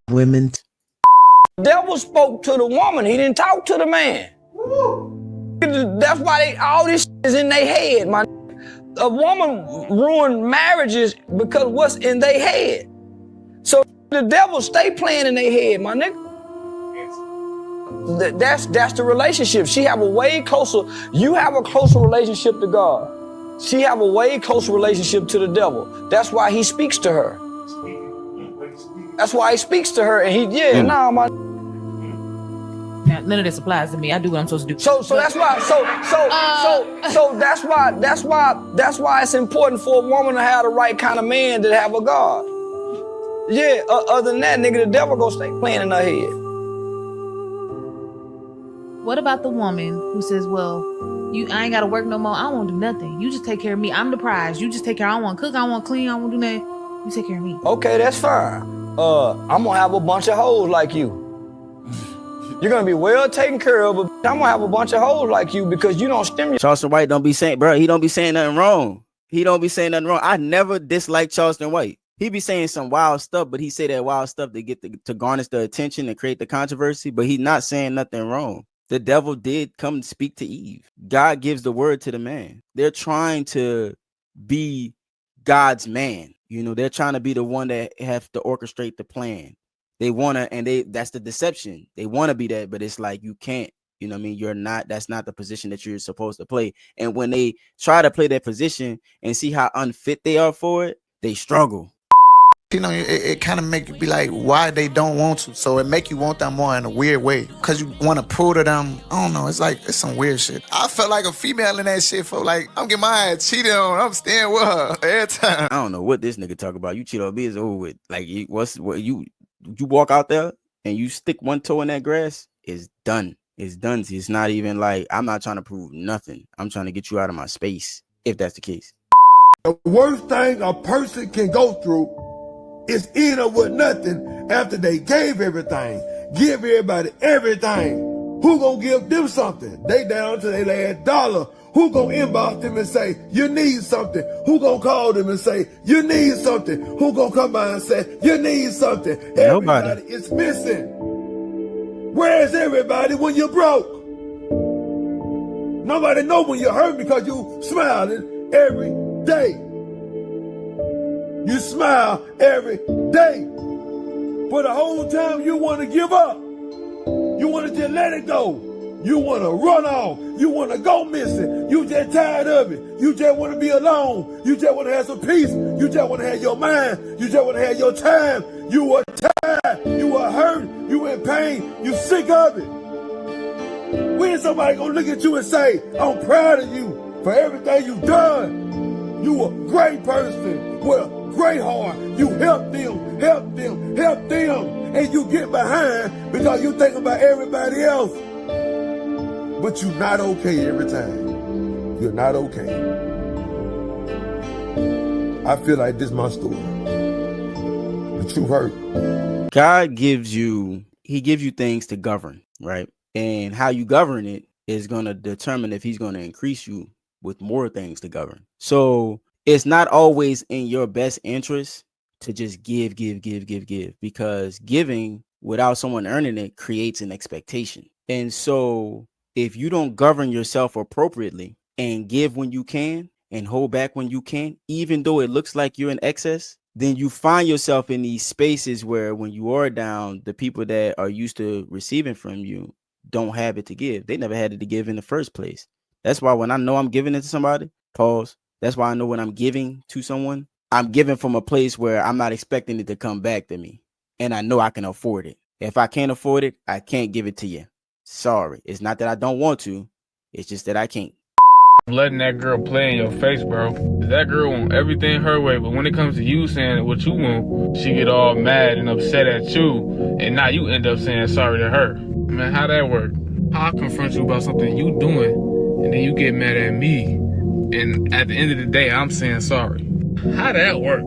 women. The devil spoke to the woman. He didn't talk to the man. That's why all this shit is in their head, man. A woman ruined marriages because what's in their head. So the devil stay playing in their head, my nigga. That's the relationship. She have a way closer. You have a closer relationship to God. She have a way closer relationship to the devil. That's why he speaks to her. That's why he speaks to her, and my. Now, none of this applies to me. I do what I'm supposed to do. So that's why. That's why it's important for a woman to have the right kind of man to have a God. Yeah. Other than that, nigga, the devil gonna stay playing in her head. What about the woman who says, "Well, I ain't gotta work no more. I won't do nothing. You just take care of me. I'm the prize. You just take care. I don't want to cook. I don't want to clean. I won't do nothing. You take care of me." Okay, that's fine. I'm gonna have a bunch of hoes like you. You're gonna be well taken care of, but I'm gonna have a bunch of hoes like you because you don't stimulate. Charleston White don't be saying, bro, he don't be saying nothing wrong. He don't be saying nothing wrong. I never disliked Charleston White. He be saying some wild stuff, but he say that wild stuff to get to garnish the attention and create the controversy, but he's not saying nothing wrong. The devil did come speak to Eve. God gives the word to the man. They're trying to be God's man. You know, they're trying to be the one that have to orchestrate the plan. They want to, and that's the deception. They want to be that, but it's like, you can't, you know what I mean? You're not, that's not the position that you're supposed to play. And when they try to play that position and see how unfit they are for it, they struggle. You know, it kind of make you be like, why they don't want to. So it make you want them more in a weird way. Because you want to prove to them, I don't know, it's like, it's some weird shit. I felt like a female in that shit for like, I'm getting my ass cheated on. I'm staying with her every time. I don't know what this nigga talk about. You cheat on me, it's over with. Like, you walk out there and you stick one toe in that grass, it's done. It's done. It's not even like, I'm not trying to prove nothing. I'm trying to get you out of my space, if that's the case. The worst thing a person can go through is end up with nothing after they gave everything. Give everybody everything. Who gonna give them something? They down to their last dollar. Who gonna inbox them and say, you need something? Who gonna call them and say, you need something? Who gonna come by and say, you need something? Everybody is missing. Where is everybody when you're broke? Nobody know when you're hurt because you smiling every day. You smile every day. For the whole time you want to give up. You want to just let it go. You want to run off. You want to go missing. You just tired of it. You just want to be alone. You just want to have some peace. You just want to have your mind. You just want to have your time. You are tired. You are hurt. You in pain. You sick of it. When somebody going to look at you and say, I'm proud of you for everything you've done. You a great person with a great heart. You help them, and you get behind because you think about everybody else. But you're not okay every time. You're not okay. I feel like this is my story. The true hurt. God gives you, he gives you things to govern, right? And how you govern it is going to determine if he's going to increase you with more things to govern. So it's not always in your best interest to just give, because giving without someone earning it creates an expectation. And so if you don't govern yourself appropriately and give when you can and hold back when you can, even though it looks like you're in excess, then you find yourself in these spaces where when you are down, the people that are used to receiving from you don't have it to give. They never had it to give in the first place. That's why when I know I'm giving it to somebody, pause. That's why I know when I'm giving to someone, I'm giving from a place where I'm not expecting it to come back to me. And I know I can afford it. If I can't afford it, I can't give it to you. Sorry. It's not that I don't want to. It's just that I can't. Letting that girl play in your face, bro. That girl want everything her way, but when it comes to you saying what you want, she get all mad and upset at you, and now you end up saying sorry to her. Man, how that work? How I confront you about something you doing, and then you get mad at me, and at the end of the day, I'm saying sorry. How that work?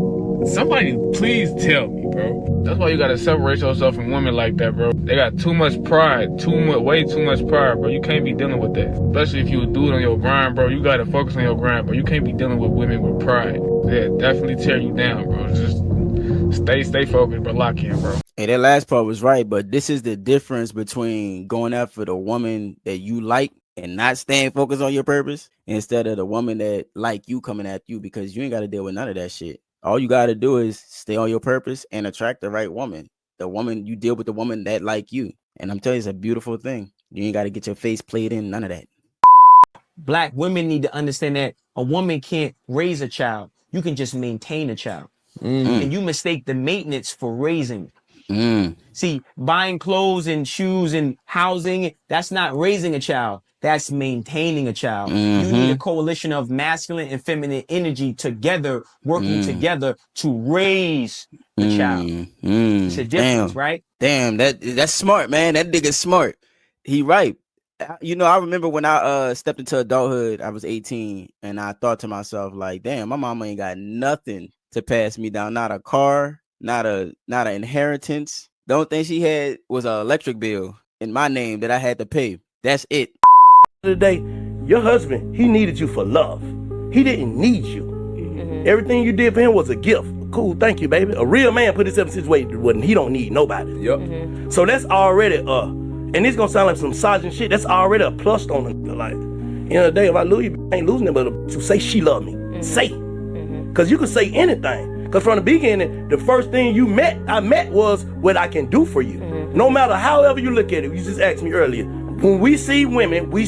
Somebody please tell me, bro. That's why you gotta separate yourself from women like that, bro. They got too much pride, way too much pride, bro. You can't be dealing with that. Especially if you a dude on your grind, bro. You gotta focus on your grind, bro. You can't be dealing with women with pride. Yeah, definitely tear you down, bro. Just stay focused, but lock in, bro. Hey, that last part was right, but this is the difference between going after the woman that you like and not staying focused on your purpose instead of the woman that like you coming at you, because you ain't got to deal with none of that shit. All you got to do is stay on your purpose and attract the right woman. The woman, you deal with the woman that like you. And I'm telling you, it's a beautiful thing. You ain't got to get your face played in, none of that. Black women need to understand that a woman can't raise a child. You can just maintain a child. And you mistake the maintenance for raising. See, buying clothes and shoes and housing, that's not raising a child. That's maintaining a child. You need a coalition of masculine and feminine energy together, working together to raise the child. It's a difference, right? Damn, that's smart, man. That nigga's smart. He right. You know, I remember when I stepped into adulthood, I was 18, and I thought to myself, like, damn, my mama ain't got nothing to pass me down. Not a car, not an inheritance. The only thing she had was an electric bill in my name that I had to pay. That's it. Today, your husband, he needed you for love. He didn't need you. Everything you did for him was a gift. Cool, thank you, baby. A real man put himself in a situation when he don't need nobody. Yep. So that's already and it's gonna sound like some misogyny shit. That's already a plus on the life. End of the day, if I lose you, I ain't losing it, but to say she love me. Say. Cause you could say anything. Cause from the beginning, the first thing I met was what I can do for you. No matter however you look at it, you just asked me earlier. When we see women, we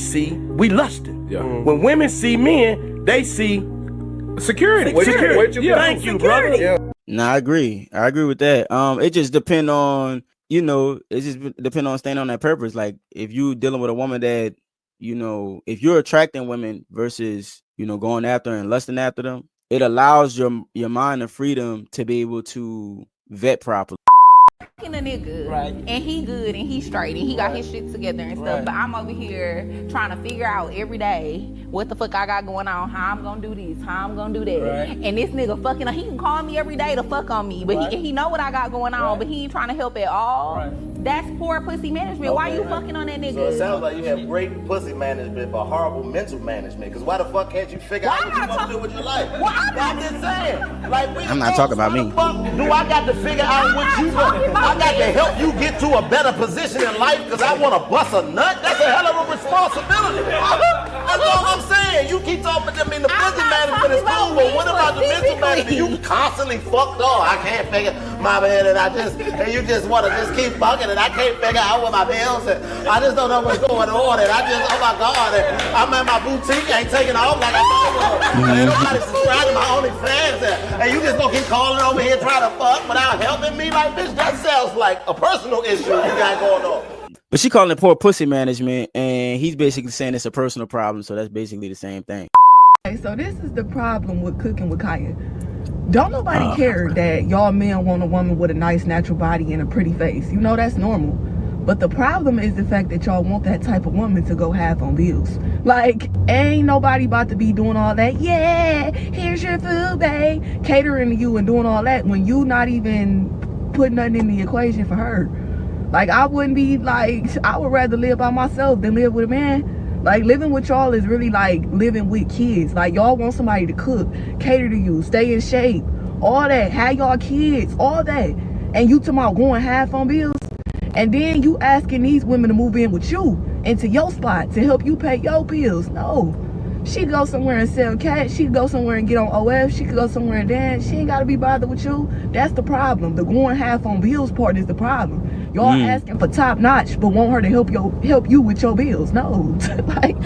lusting. Yeah. When women see men, they see security. Thank you, brother. Yeah. Nah, I agree. I agree with that. It just depend on, it just depend on staying on that purpose. Like if you dealing with a woman that, if you're attracting women versus, going after and lusting after them, it allows your mind the freedom to be able to vet properly. A nigga, right? And he good and he straight and he got his shit together and stuff. But I'm over here trying to figure out every day what the fuck I got going on, how I'm gonna do this, how I'm gonna do that. And this nigga fucking, he can call me every day to fuck on me, but he know what I got going on, but he ain't trying to help at all. That's poor pussy management. Why you fucking on that nigga? So it sounds like you have great pussy management, but horrible mental management. Because why the fuck can't you figure out what you want to do with your life? Well, I'm just saying. Like, I'm not talking about me. Do I got to figure out what you want? I got to help you get to a better position in life because I want to bust a nut? That's a hell of a responsibility. That's all I'm saying. You keep talking about the pussy management is cool, but what about the mental management? You constantly fucked up. I can't figure my man and you just want to just keep fucking and I can't figure out what my bills and I just don't know what's going on and I just, oh my God, and I'm at my boutique, ain't taking off like I thought. And nobody subscribed to my OnlyFans and you just gonna keep calling over here trying to fuck without helping me? Like, bitch, that sounds like a personal issue you got going on. But she calling it poor pussy management, and he's basically saying it's a personal problem, so that's basically the same thing. So this is the problem with cooking with Kaya. Don't nobody care that y'all men want a woman with a nice natural body and a pretty face. That's normal. But the problem is the fact that y'all want that type of woman to go half on bills. Like, ain't nobody about to be doing all that, yeah, here's your food, babe, catering to you and doing all that when you not even putting nothing in the equation for her. Like, I wouldn't be like, I would rather live by myself than live with a man. Like, living with y'all is really like living with kids. Like, y'all want somebody to cook, cater to you, stay in shape, all that, have y'all kids, all that. And you talking about going half on bills? And then you asking these women to move in with you into your spot to help you pay your bills. No. She could go somewhere and sell cat. She could go somewhere and get on OF. She could go somewhere and dance. She ain't got to be bothered with you. That's the problem. The going half on bills part is the problem. Y'all asking for top notch, but want her to help you with your bills. No. Like,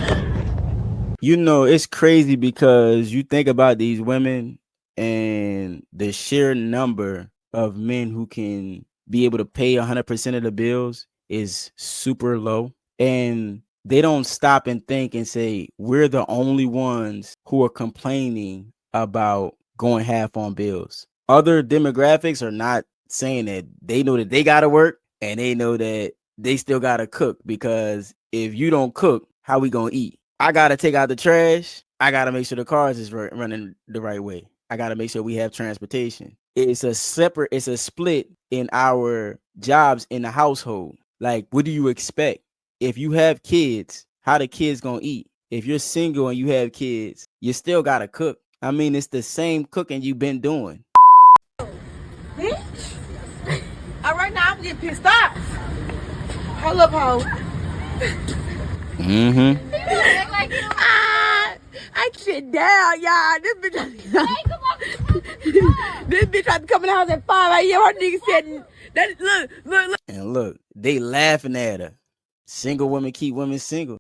it's crazy because you think about these women and the sheer number of men who can be able to pay 100% of the bills is super low. And they don't stop and think and say, we're the only ones who are complaining about going half on bills. Other demographics are not saying that. They know that they got to work and they know that they still got to cook, because if you don't cook, how we going to eat? I got to take out the trash. I got to make sure the cars is running the right way. I got to make sure we have transportation. It's a split in our jobs in the household. Like, what do you expect? If you have kids, how the kids gonna eat? If you're single and you have kids, you still gotta cook. I mean, it's the same cooking you've been doing. Bitch. All right, now I'm get pissed. Stop. Hold up, ho. I sit down, y'all. This bitch tried to come in the house at 5 a.m. Her nigga said, look. And look, they laughing at her. Single women keep women single.